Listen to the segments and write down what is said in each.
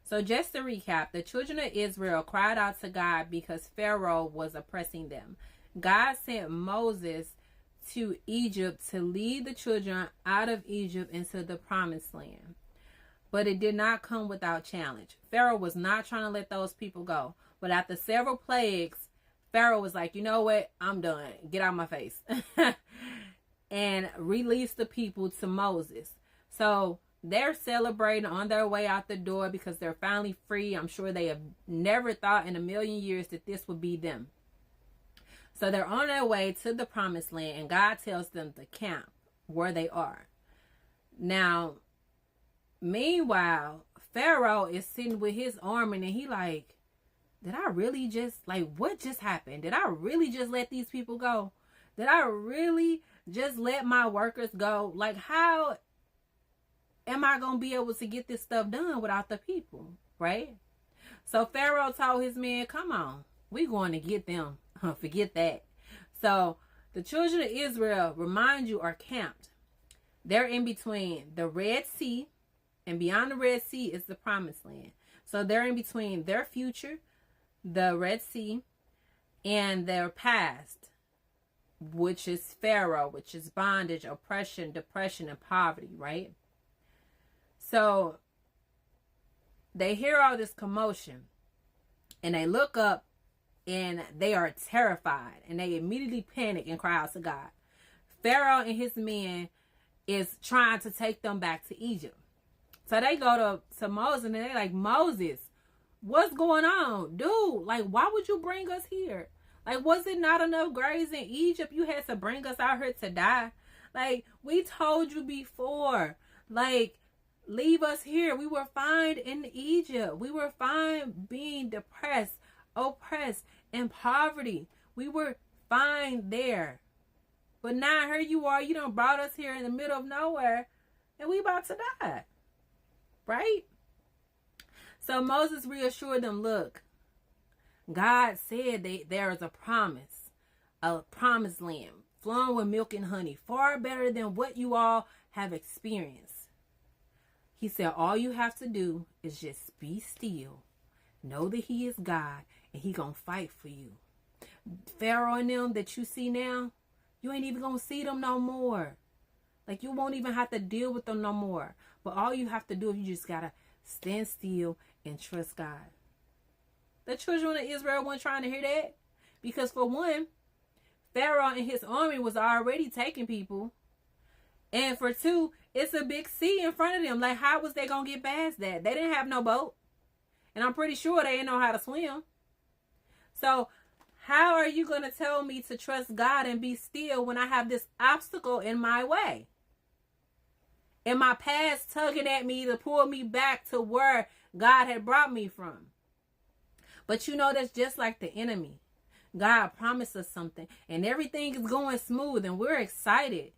So just to recap, the children of Israel cried out to God because Pharaoh was oppressing them. God sent Moses to Egypt to lead the children out of Egypt into the promised land. But it did not come without challenge. Pharaoh was not trying to let those people go. But after several plagues, Pharaoh was like, you know what? I'm done. Get out of my face. And released the people to Moses. So they're celebrating on their way out the door because they're finally free. I'm sure they have never thought in a million years that this would be them. So they're on their way to the promised land, and God tells them to camp where they are. Now, meanwhile, Pharaoh is sitting with his army, and he like, did I really just, like, what just happened? Did I really just let these people go? Did I really just let my workers go? Like, how am I going to be able to get this stuff done without the people, right? So Pharaoh told his men, come on, we going to get them. Forget that. So the children of Israel, remind you, are camped. They're in between the Red Sea, and beyond the Red Sea is the promised land. So they're in between their future, the Red Sea, and their past, which is Pharaoh, which is bondage, oppression, depression, and poverty, right? So they hear all this commotion, and they look up, and they are terrified, and they immediately panic and cry out to God. Pharaoh and his men is trying to take them back to Egypt. So they go to Moses, and they're like, Moses, what's going on? Dude, like, why would you bring us here? Like, was it not enough graves in Egypt? You had to bring us out here to die. Like, we told you before, like, leave us here. We were fine in Egypt. We were fine being depressed, oppressed, in poverty. We were fine there. But now here you are. You done brought us here in the middle of nowhere, and we about to die. Right? So Moses reassured them, look, God said there is a promised land, flowing with milk and honey, far better than what you all have experienced. He said, all you have to do is just be still. Know that he is God, and he gonna fight for you. Pharaoh and them that you see now, you ain't even gonna see them no more. Like, you won't even have to deal with them no more. But all you have to do is you just gotta stand still and trust God. The children of Israel weren't trying to hear that. Because for one, Pharaoh and his army was already taking people. And for two, it's a big sea in front of them. Like, how was they gonna get past that? They didn't have no boat. And I'm pretty sure they didn't know how to swim. So how are you going to tell me to trust God and be still when I have this obstacle in my way? And my past tugging at me to pull me back to where God had brought me from. But you know, that's just like the enemy. God promised us something, and everything is going smooth, and we're excited.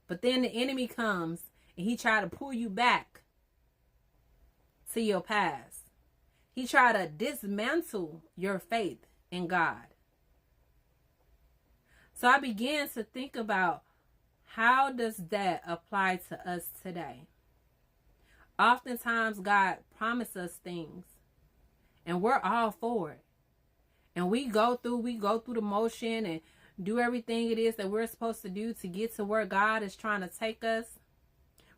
But then the enemy comes, and he tries to pull you back to your past. He tried to dismantle your faith in God. So I began to think about, how does that apply to us today? Oftentimes God promises us things, and we're all for it. And we go through the motion and do everything it is that we're supposed to do to get to where God is trying to take us.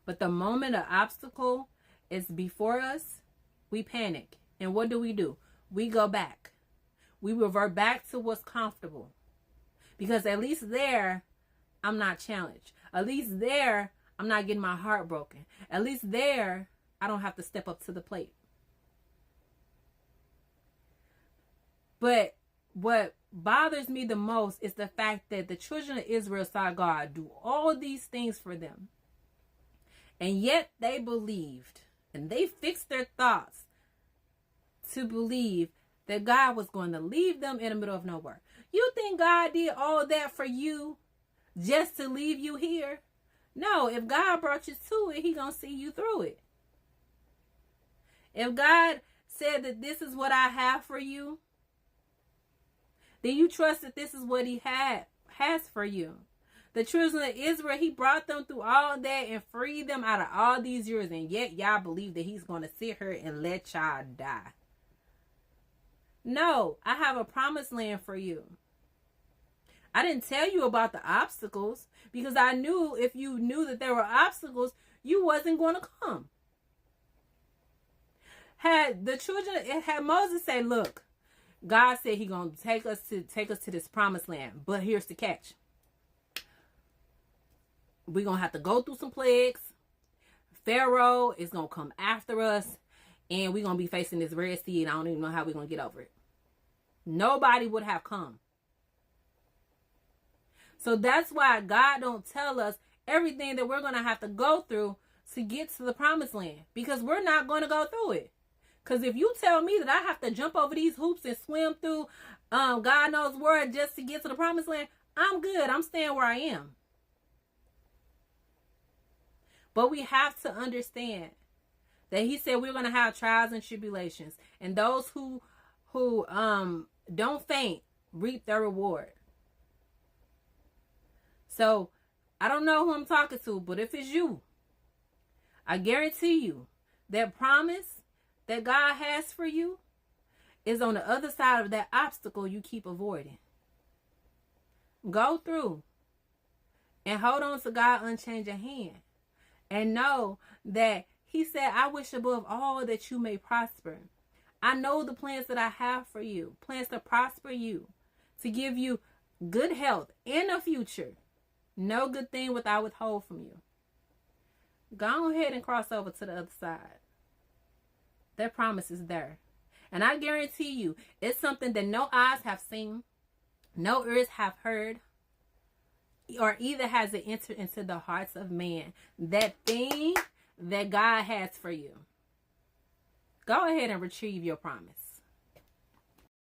But the moment an obstacle is before us, we panic. And what do? We go back. We revert back to what's comfortable. Because at least there, I'm not challenged. At least there, I'm not getting my heart broken. At least there, I don't have to step up to the plate. But what bothers me the most is the fact that the children of Israel saw God do all these things for them. And yet they believed, and they fixed their thoughts to believe that God was going to leave them in the middle of nowhere. You think God did all that for you just to leave you here? No, if God brought you to it, He gonna see you through it. If God said that this is what I have for you, then you trust that this is what He has for you. The children of Israel, he brought them through all that and freed them out of all these years. And yet y'all believe that he's going to sit here and let y'all die. No, I have a promised land for you. I didn't tell you about the obstacles because I knew if you knew that there were obstacles, you wasn't going to come. Had Moses say, look, God said he going to take us to this promised land. But here's the catch. We're going to have to go through some plagues. Pharaoh is going to come after us. And we're going to be facing this Red Sea. And I don't even know how we're going to get over it. Nobody would have come. So that's why God don't tell us everything that we're going to have to go through to get to the promised land. Because we're not going to go through it. Because if you tell me that I have to jump over these hoops and swim through God knows where just to get to the promised land, I'm good. I'm staying where I am. But we have to understand that he said we're going to have trials and tribulations. And those who don't faint reap their reward. So I don't know who I'm talking to, but if it's you, I guarantee you that promise that God has for you is on the other side of that obstacle you keep avoiding. Go through and hold on to God's unchanging hand and know that he said, I wish above all that you may prosper. I know the plans that I have for you, plans to prosper you, to give you good health in the future. No good thing without I withhold from you. Go ahead and cross over to the other side. That promise is there. And I guarantee you, it's something that no eyes have seen, no ears have heard, or either has it entered into the hearts of man. That thing that God has for you. Go ahead and retrieve your promise.